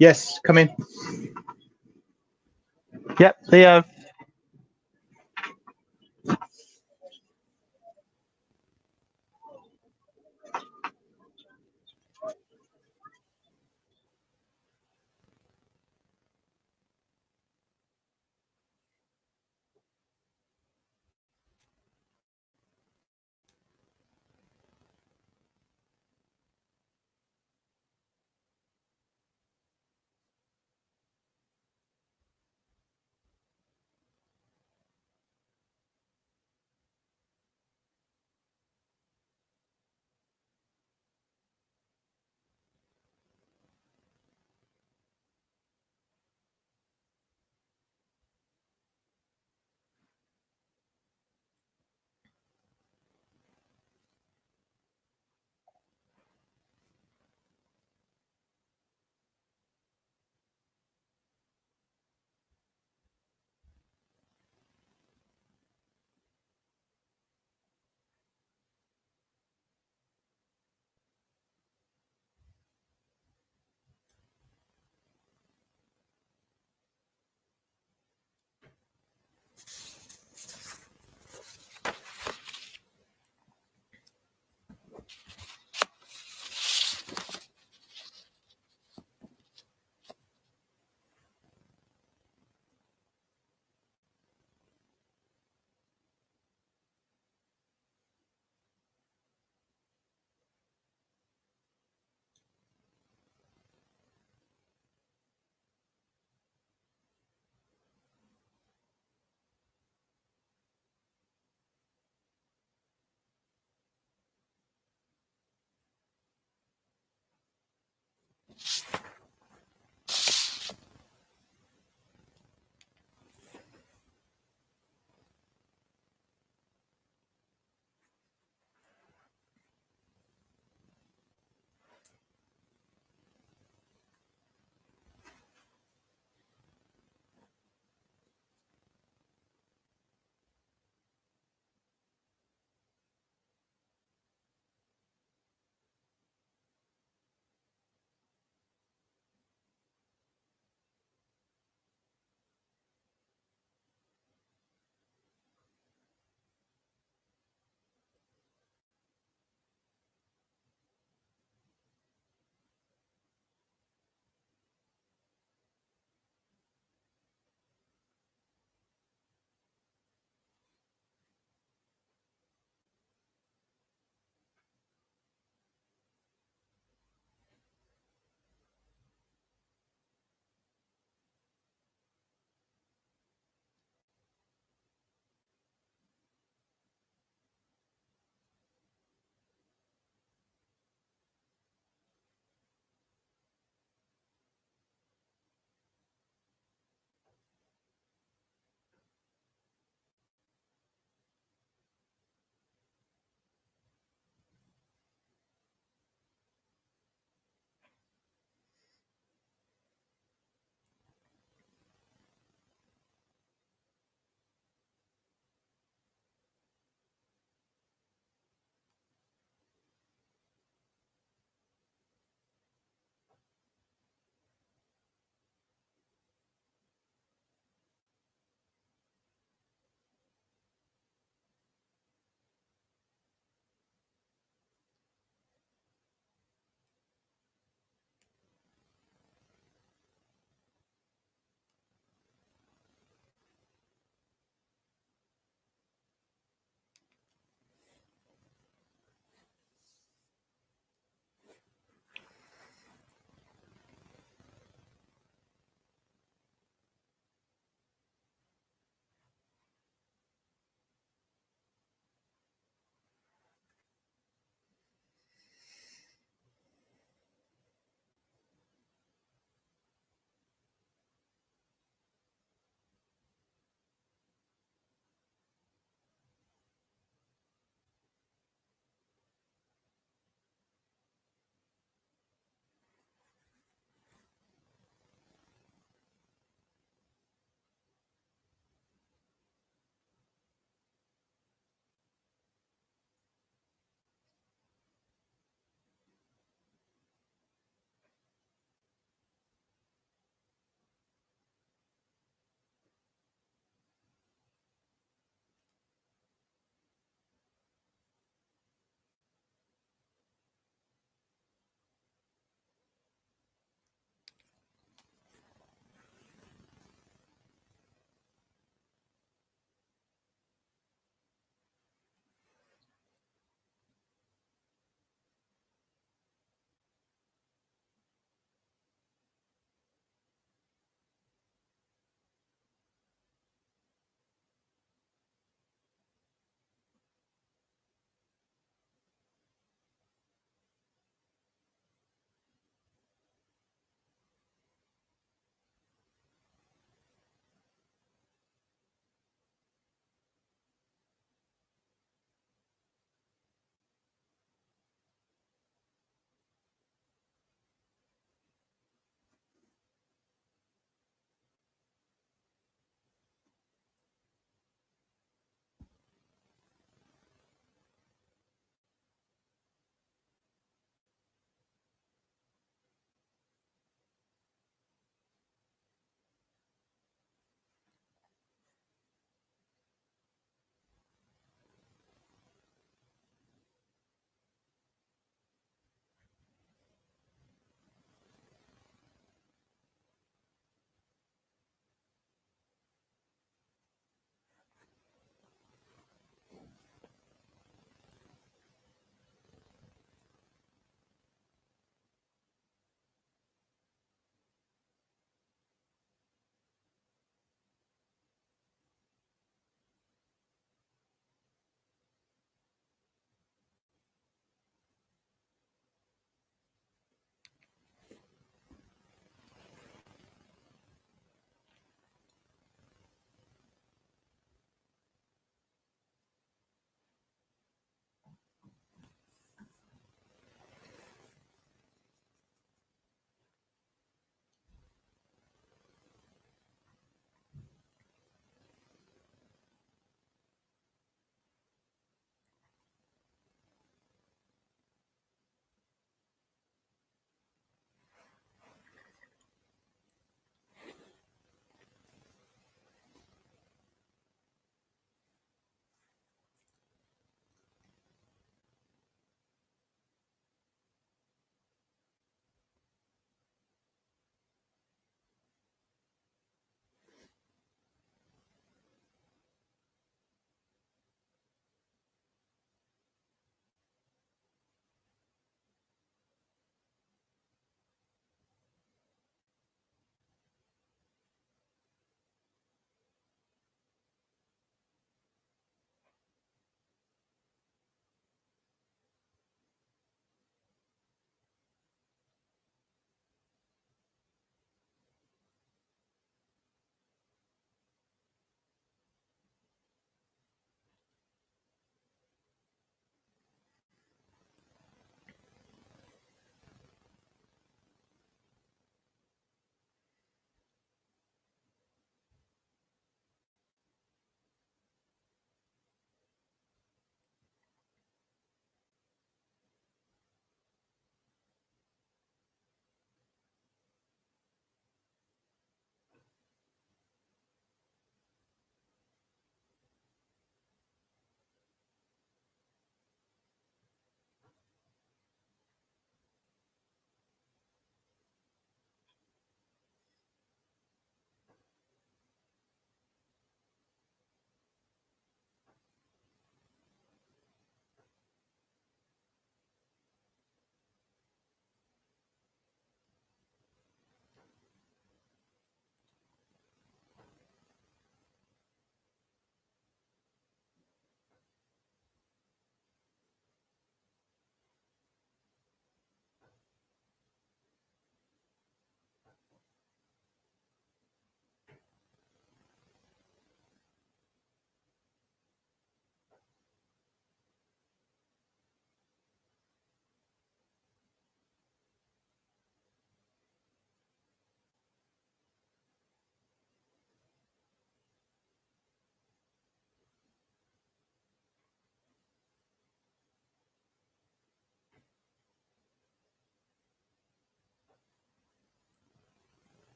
Yes, come in. Yep, Leo.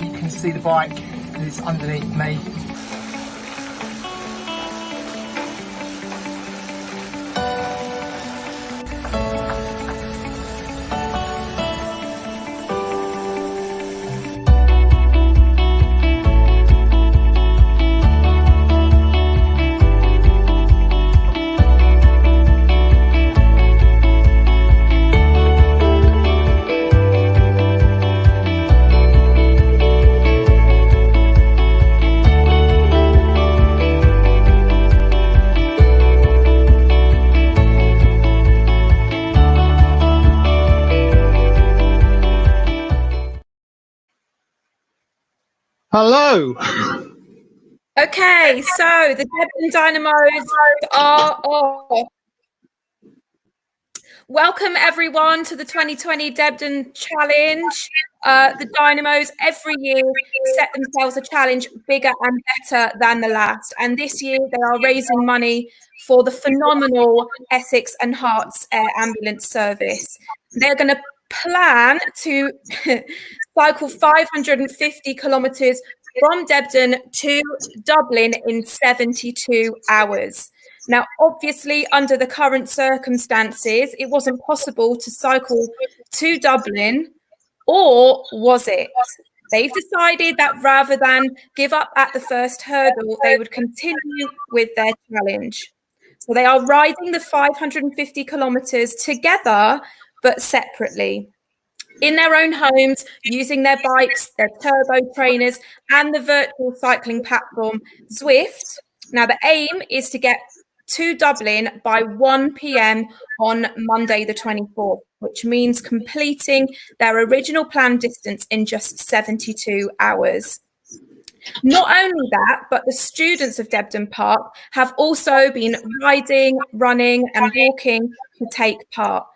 You can see the bike is underneath me. Hello. Okay, so the Debden Dynamos are off. Welcome everyone to the 2020 Debden Challenge. The Dynamos every year set themselves a challenge bigger and better than the last. And this year they are raising money for the phenomenal Essex and Herts Air Ambulance Service. They're going to plan to cycle 550 kilometres from Debden to Dublin in 72 hours. Now, obviously, under the current circumstances, it wasn't possible to cycle to Dublin, or was it? They've decided that rather than give up at the first hurdle, they would continue with their challenge. So they are riding the 550 kilometres together, but separately, in their own homes, using their bikes, their turbo trainers, and the virtual cycling platform Zwift. Now, the aim is to get to Dublin by 1 p.m. on Monday, the 24th, which means completing their original planned distance in just 72 hours. Not only that, but the students of Debden Park have also been riding, running, and walking to take part,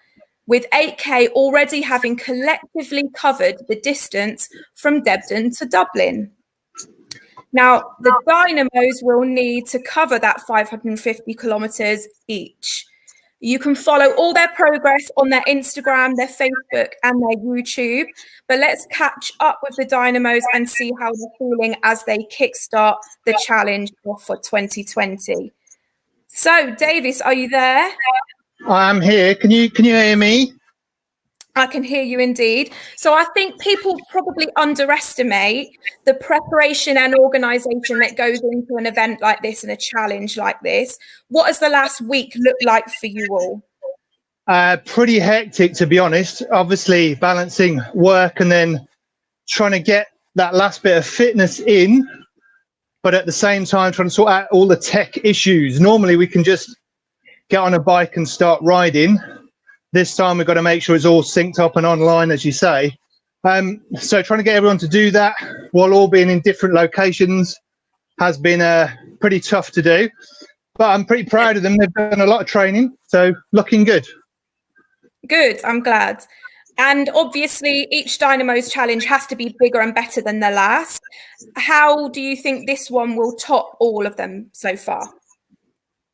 with 8K already having collectively covered the distance from Debden to Dublin. Now, the Dynamos will need to cover that 550 kilometres each. You can follow all their progress on their Instagram, their Facebook, and their YouTube. But let's catch up with the Dynamos and see how they're feeling as they kickstart the challenge for 2020. So, Davis, are you there? I'm here. Can you hear me? I can hear you indeed. So I think people probably underestimate the preparation and organisation that goes into an event like this and a challenge like this. What has the last week looked like for you all? Pretty hectic, to be honest. Obviously, balancing work and then trying to get that last bit of fitness in, but at the same time trying to sort out all the tech issues. Normally, we can just get on a bike and start riding. This time we've got to make sure it's all synced up and online, as you say. So trying to get everyone to do that while all being in different locations has been pretty tough to do. But I'm pretty proud of them. They've done a lot of training, so looking good. Good, I'm glad. And obviously each Dynamo's challenge has to be bigger and better than the last. How do you think this one will top all of them so far?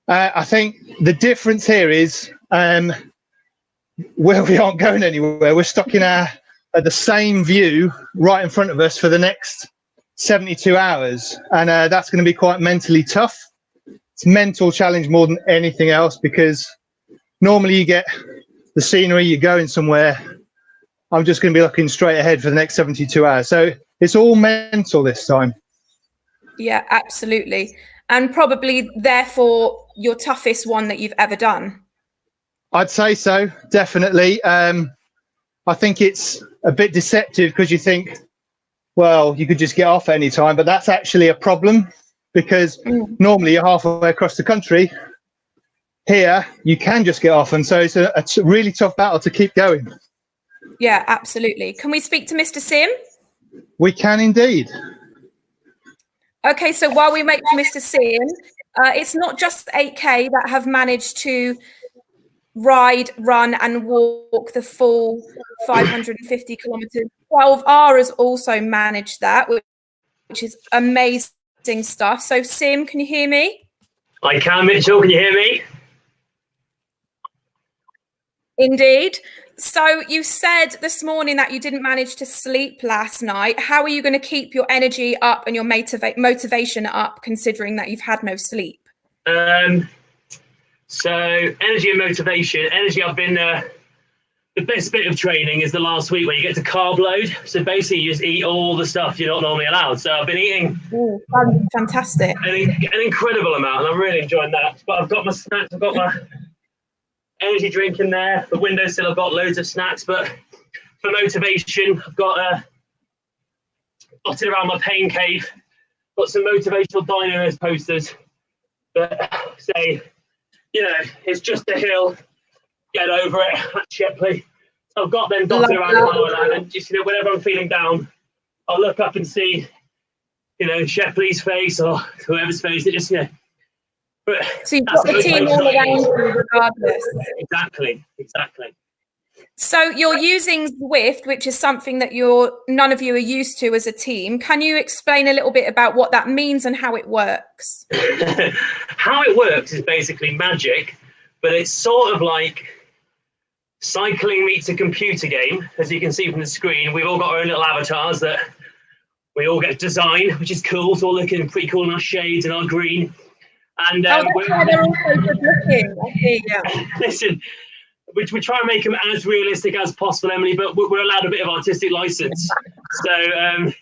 I think the difference here is where we aren't going anywhere. We're stuck in the same view right in front of us for the next 72 hours. And that's going to be quite mentally tough. It's a mental challenge more than anything else, because normally you get the scenery, you're going somewhere. I'm just going to be looking straight ahead for the next 72 hours. So it's all mental this time. Yeah, absolutely. And probably, therefore, your toughest one that you've ever done. I'd say so, definitely. I think it's a bit deceptive because you think, well, you could just get off at any time, but that's actually a problem, because normally you're halfway across the country. Here, you can just get off, and so it's a really tough battle to keep going. Yeah, absolutely. Can we speak to Mr. Sim? We can indeed. Okay, so while we wait for Mr. Sim, it's not just 8K that have managed to ride, run and walk the full 550 kilometres. 12R has also managed that, which is amazing stuff. So Sim, can you hear me? I can, Mitchell. Can you hear me? Indeed. So you said this morning that you didn't manage to sleep last night. How are you going to keep your energy up and your motivation up, considering that you've had no sleep? So energy and motivation. Energy, I've been the best bit of training is the last week where you get to carb load. So basically you just eat all the stuff you're not normally allowed. So I've been eating fantastic, an incredible amount, and I'm really enjoying that. But I've got my snacks, I've got my energy drink in there. The windowsill, I've got loads of snacks. But for motivation, I've got dotted around my pain cave. Got some motivational Dynamos posters that say, you know, it's just a hill, get over it, that's Shepley. So I've got them dotted around the island, and just, you know, whenever I'm feeling down, I'll look up and see, you know, Shepley's face or whoever's face. It just, you know. But so you've got the team all around you regardless. Exactly. So you're using Zwift, which is something that none of you are used to as a team. Can you explain a little bit about what that means and how it works? How it works is basically magic, but it's sort of like cycling meets a computer game. As you can see from the screen, we've all got our own little avatars that we all get to design, which is cool. So all looking pretty cool in our shades and our green. And that's why they're all so good looking. I see, yeah. Listen, we try and make them as realistic as possible, Emily, but we're allowed a bit of artistic license. So,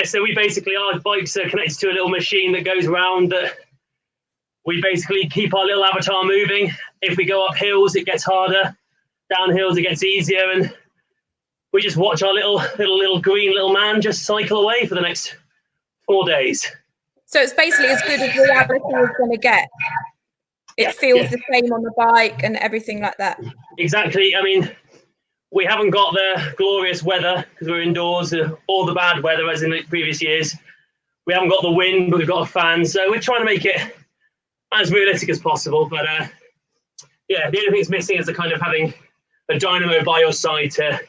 so we basically, our bikes are connected to a little machine that goes around that we basically keep our little avatar moving. If we go up hills, it gets harder. Down hills, it gets easier. And we just watch our little green little man just cycle away for the next 4 days. So it's basically as good as reality is going to get. it feels the same on the bike and everything like that. Exactly. I mean, we haven't got the glorious weather because we're indoors, or the bad weather as in the previous years. We haven't got the wind, but we've got a fan. So we're trying to make it as realistic as possible. But yeah, the only thing it's missing is the kind of having a dynamo by your side to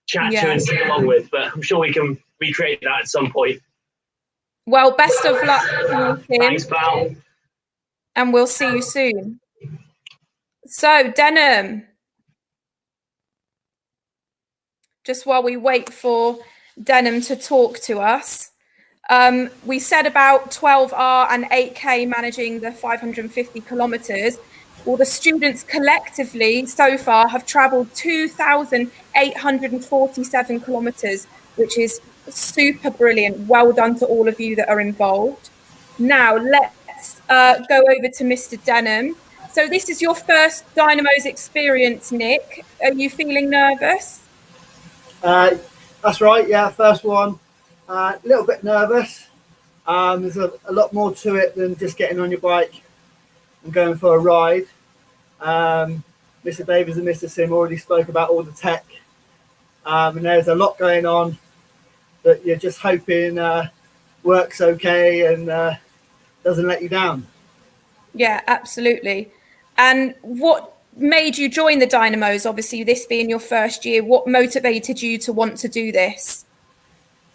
chat to and sing along with. But I'm sure we can recreate that at some point. Well, best of luck. Thanks, pal. And we'll see you soon. So, Denham, just while we wait for Denham to talk to us, we said about 12R and 8K managing the 550 kilometres. Well, the students collectively so far have travelled 2,847 kilometres, which is super brilliant. Well done to all of you that are involved. Now, let's go over to Mr. Denham. So this is your first Dynamos experience, Nick. Are you feeling nervous? That's right, yeah, first one. A little bit nervous. There's a lot more to it than just getting on your bike and going for a ride. Mr. Davies and Mr. Sim already spoke about all the tech. And there's a lot going on that you're just hoping works okay and doesn't let you down. Yeah, absolutely. And what made you join the Dynamos? Obviously, this being your first year, what motivated you to want to do this?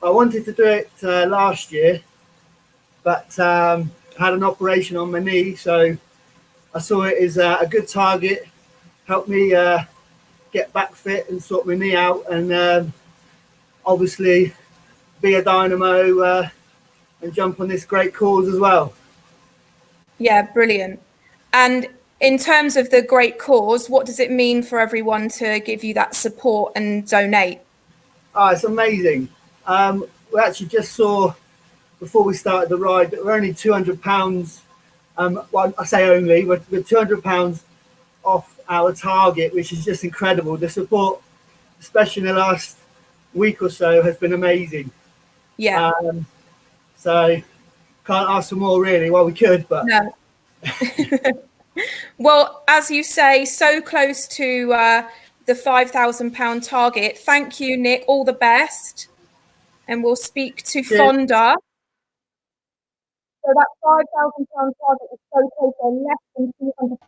I wanted to do it last year, but I had an operation on my knee, so I saw it as a good target, help me get back fit and sort my knee out, and obviously be a Dynamo and jump on this great cause as well. Yeah, brilliant. And in terms of the great cause, what does it mean for everyone to give you that support and donate? Oh, it's amazing. We actually just saw before we started the ride that we're only £200. Well, I say only, we're £200 off our target, which is just incredible. The support, especially in the last week or so, has been amazing. Yeah. So can't ask for more really. Well, we could, but no. Well, as you say, so close to the £5,000 target. Thank you, Nick. All the best. And we'll speak to Fonda. So that £5,000 target is so close, they're less than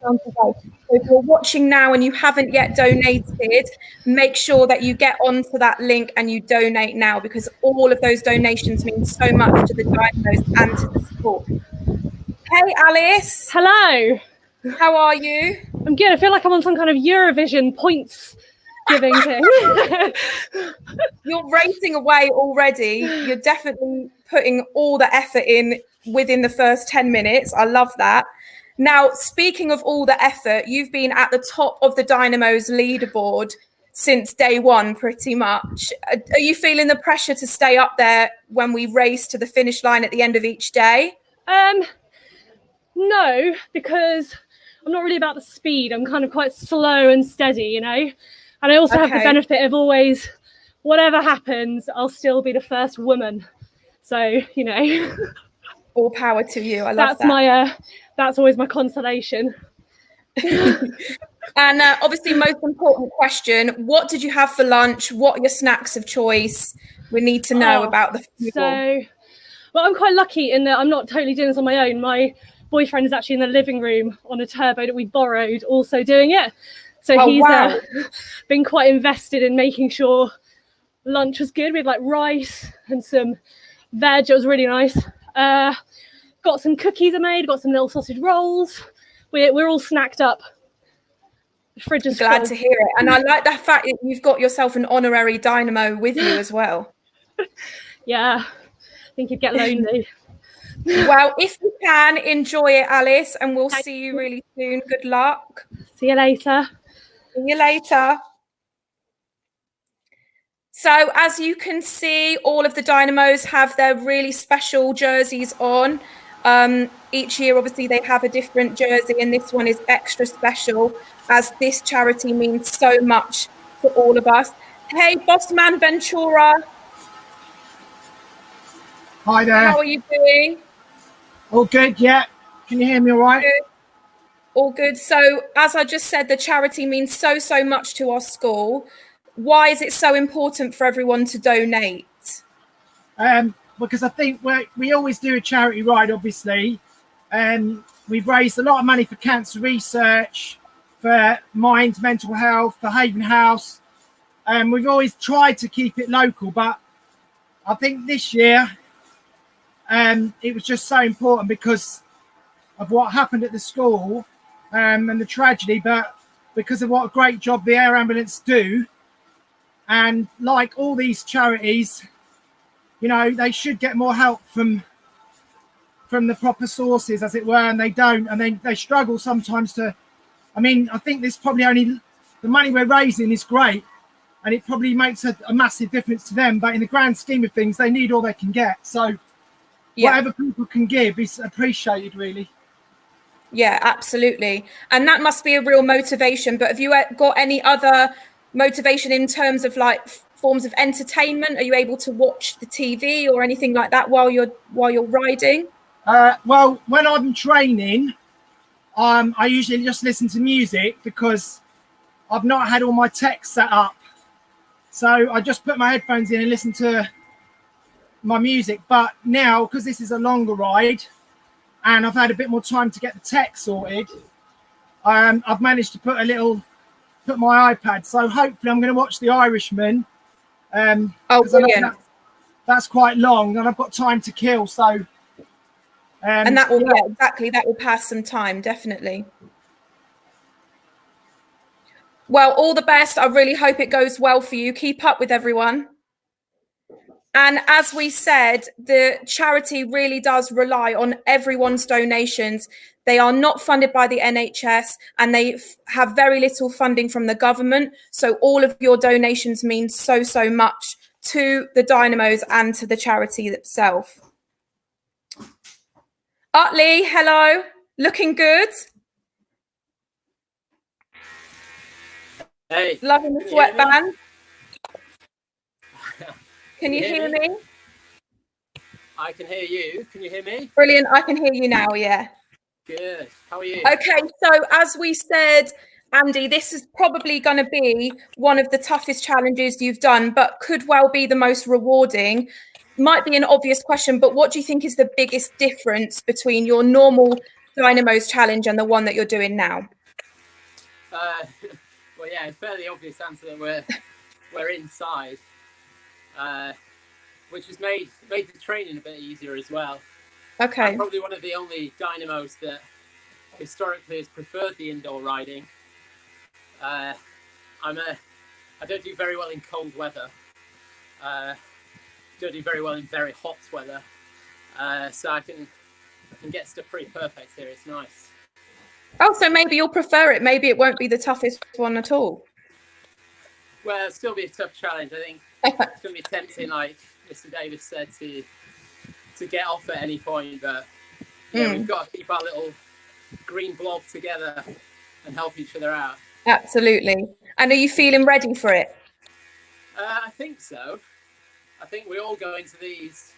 £200 a day. So if you're watching now and you haven't yet donated, make sure that you get onto that link and you donate now, because all of those donations mean so much to the Dynamos and to the sport. Hey, Alice. Hello. How are you? I'm good. I feel like I'm on some kind of Eurovision points giving thing. You're racing away already. You're definitely putting all the effort in within the first 10 minutes. I love that. Now, speaking of all the effort, you've been at the top of the Dynamos leaderboard since day one, pretty much. Are you feeling the pressure to stay up there when we race to the finish line at the end of each day? No, because I'm not really about the speed. I'm kind of quite slow and steady, you know? And I also have the benefit of always, whatever happens, I'll still be the first woman. So, you know. All power to you. I love that. That's always my consolation. And obviously, most important question, what did you have for lunch? What are your snacks of choice? We need to know about the food. So, well, I'm quite lucky in that I'm not totally doing this on my own. My boyfriend is actually in the living room on a turbo that we borrowed, also doing it. So he's been quite invested in making sure lunch was good. We had like rice and some veg. It was really nice. Got some cookies I made, got some little sausage rolls. We're all snacked up. The fridge is glad full. to hear it. And I like the fact that you've got yourself an honorary Dynamo with you as well. Yeah, I think you'd get lonely. Well, if you can, enjoy it, Alice, and we'll see you really soon. Good luck. See you later. See you later. So as you can see, all of the Dynamos have their really special jerseys on. Each year, obviously, they have a different jersey, and this one is extra special as this charity means so much to all of us. Hey, Bossman Ventura. Hi there. How are you doing? All good, yeah. Can you hear me all right? Good. All good. So, as I just said, the charity means so much to our school. Why is it so important for everyone to donate? Because I think we always do a charity ride, obviously. We've raised a lot of money for cancer research, for mind, mental health, for Haven House. We've always tried to keep it local, but I think this year it was just so important because of what happened at the school and the tragedy, but because of what a great job the air ambulance do. And like all these charities, you know, they should get more help from the proper sources, as it were, and they don't. And they struggle sometimes to, I mean, I think this probably only, the money we're raising is great, and it probably makes a massive difference to them. But in the grand scheme of things, they need all they can get. So whatever people can give is appreciated, really. Yeah, absolutely. And that must be a real motivation. But have you got any other motivation in terms of like forms of entertainment? Are you able to watch the TV or anything like that while you're riding? Well, when I'm training, I usually just listen to music because I've not had all my tech set up. So I just put my headphones in and listen to my music. But now, because this is a longer ride and I've had a bit more time to get the tech sorted, I've managed to put my iPad. So hopefully I'm going to watch The Irishman. Brilliant. That's quite long and I've got time to kill. So and that will exactly, that will pass some time, definitely. Well, all the best. I really hope it goes well for you. Keep up with everyone. And as we said, the charity really does rely on everyone's donations. They are not funded by the NHS and they have very little funding from the government. So all of your donations mean so much to the Dynamos and to the charity itself. Utley, hello. Looking good. Hey. Loving the sweatband. Can you hear me? I can hear you. Can you hear me? Brilliant. I can hear you now, yeah. Good. How are you? Okay, so as we said, Andy, this is probably going to be one of the toughest challenges you've done, but could well be the most rewarding. Might be an obvious question, but what do you think is the biggest difference between your normal Dynamos challenge and the one that you're doing now? Well, yeah, fairly obvious answer that we're inside. Which has made the training a bit easier as well. Okay. I'm probably one of the only Dynamos that historically has preferred the indoor riding. I don't do very well in cold weather. Don't do very well in very hot weather. So I can get stuff pretty perfect here. It's nice. Oh, so maybe you'll prefer it. Maybe it won't be the toughest one at all. Well, it'll still be a tough challenge. I think it's going to be tempting, like Mr. Davis said, to get off at any point. But yeah, we've got to keep our little green blob together and help each other out. Absolutely. And are you feeling ready for it? I think so. I think we all go into these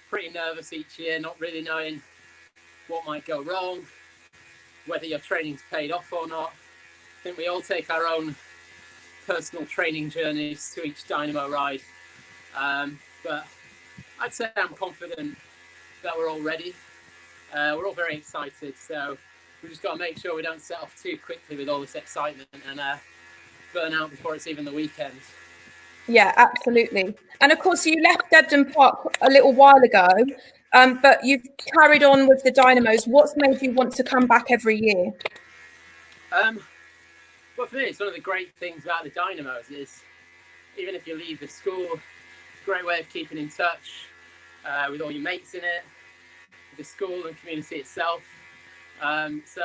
pretty nervous each year, not really knowing what might go wrong, whether your training's paid off or not. I think we all take our own personal training journeys to each Dynamo ride. But I'd say I'm confident that we're all ready. We're all very excited, so we've just got to make sure we don't set off too quickly with all this excitement and burn out before it's even the weekend. Yeah, absolutely. And of course, you left Debden Park a little while ago, but you've carried on with the Dynamos. What's made you want to come back every year? Well, for me, it's one of the great things about the Dynamos is even if you leave the school, it's a great way of keeping in touch with all your mates in it, with the school and community itself. So,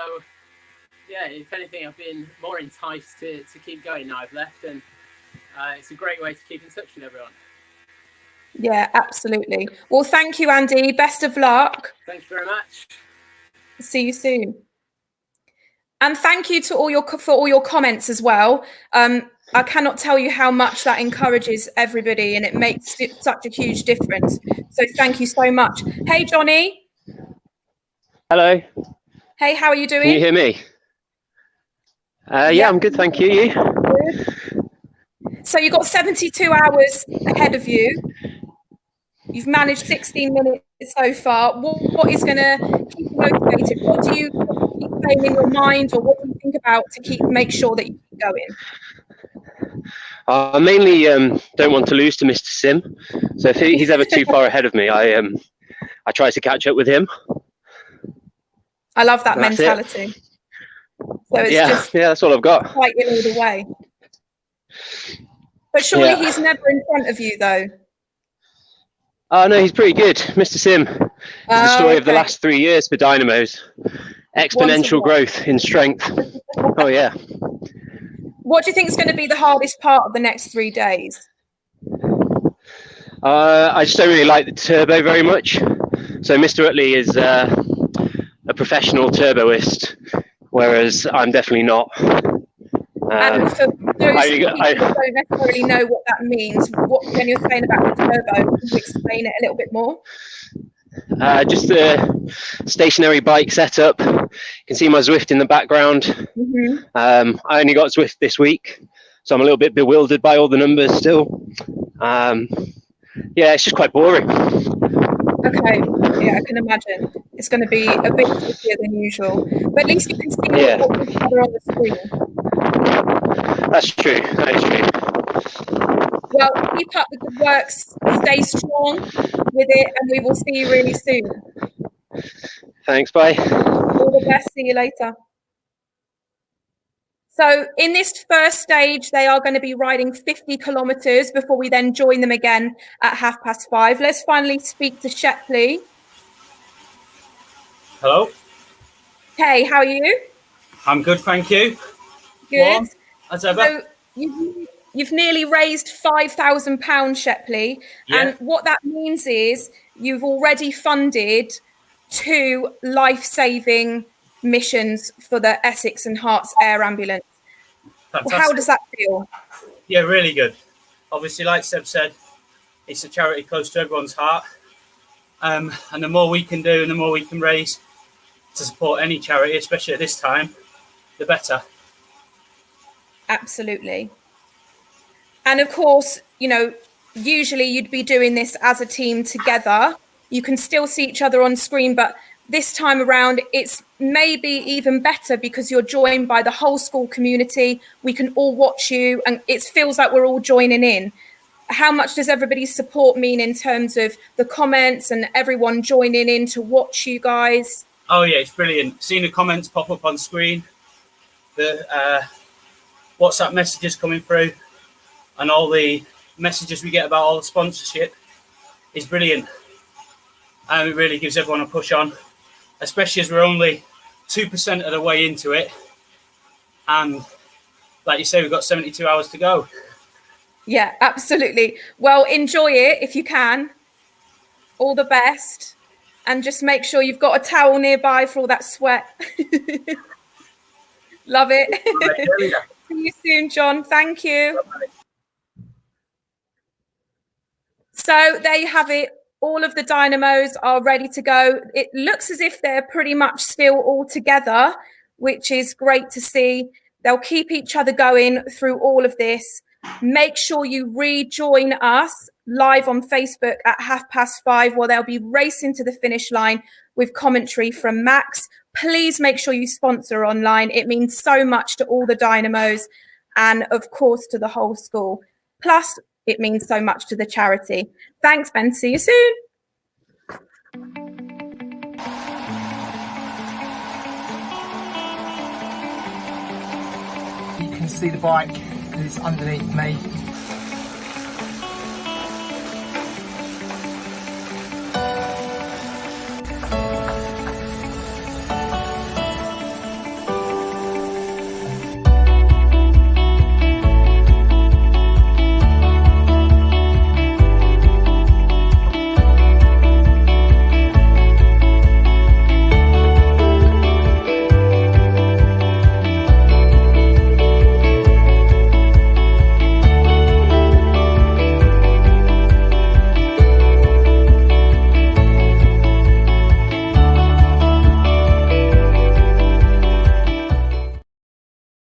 yeah, if anything, I've been more enticed to keep going now I've left, and it's a great way to keep in touch with everyone. Yeah, absolutely. Well, thank you, Andy. Best of luck. Thank you very much. See you soon. And thank you to for all your comments as well. I cannot tell you how much that encourages everybody and it makes such a huge difference. So thank you so much. Hey, Johnny. Hello. Hey, how are you doing? Can you hear me? Yeah, I'm good, thank you. You? Good. So you've got 72 hours ahead of you. You've managed 16 minutes so far. What is going to keep you motivated? What do you keep playing in your mind, or what do you think about to make sure that you keep going? I mainly don't want to lose to Mr. Sim. So if he's ever too far ahead of me, I try to catch up with him. I love that That's mentality. So it's just that's all I've got. fighting all the way. But surely he's never in front of you, though. Oh, no, he's pretty good. Mr. Sim is the story of the last 3 years for Dynamos. Exponential growth in strength. Oh, yeah. What do you think is going to be the hardest part of the next 3 days? I just don't really like the turbo very much. So Mr. Utley is a professional turboist, whereas I'm definitely not. And for those people that don't necessarily know what that means, when you're saying about the turbo, can you explain it a little bit more? Just the stationary bike setup. You can see my Zwift in the background. Mm-hmm. I only got Zwift this week, so I'm a little bit bewildered by all the numbers still. Yeah, it's just quite boring. Okay, yeah, I can imagine. It's going to be a bit trickier than usual. But at least you can see what each other on the screen. That's true. That is true. Well, keep up the good work. Stay strong with it, and we will see you really soon. Thanks, bye. All the best. See you later. So in this first stage, they are going to be riding 50 kilometres before we then join them again at 5:30. Let's finally speak to Shepley. Hello. Hey, how are you? I'm good, thank you. Good. As ever. So you've nearly raised £5,000, Shepley. Yeah. And what that means is you've already funded 2 life-saving missions for the Essex and Herts Air Ambulance. Fantastic. How does that feel? Yeah, really good. Obviously, like Seb said, it's a charity close to everyone's heart. And the more we can do and the more we can raise to support any charity, especially at this time, the better. Absolutely. And of course, usually you'd be doing this as a team together. You can still see each other on screen, but this time around, it's maybe even better because you're joined by the whole school community. We can all watch you, and it feels like we're all joining in. How much does everybody's support mean in terms of the comments and everyone joining in to watch you guys? Oh, yeah, it's brilliant. Seeing the comments pop up on screen, the WhatsApp messages coming through, and all the messages we get about all the sponsorship is brilliant. And it really gives everyone a push on, especially as we're only 2% of the way into it. And like you say, we've got 72 hours to go. Yeah, absolutely. Well, enjoy it if you can. All the best. And just make sure you've got a towel nearby for all that sweat. Love it. See you soon, John. Thank you. So there you have it. All of the dynamos are ready to go. It looks as if they're pretty much still all together, which is great to see. They'll keep each other going through all of this. Make sure you rejoin us live on Facebook at 5:30, where they'll be racing to the finish line with commentary from Max. Please make sure you sponsor online. It means so much to all the dynamos and, of course, to the whole school. Plus, it means so much to the charity. Thanks, Ben. See you soon. You can see the bike is underneath me.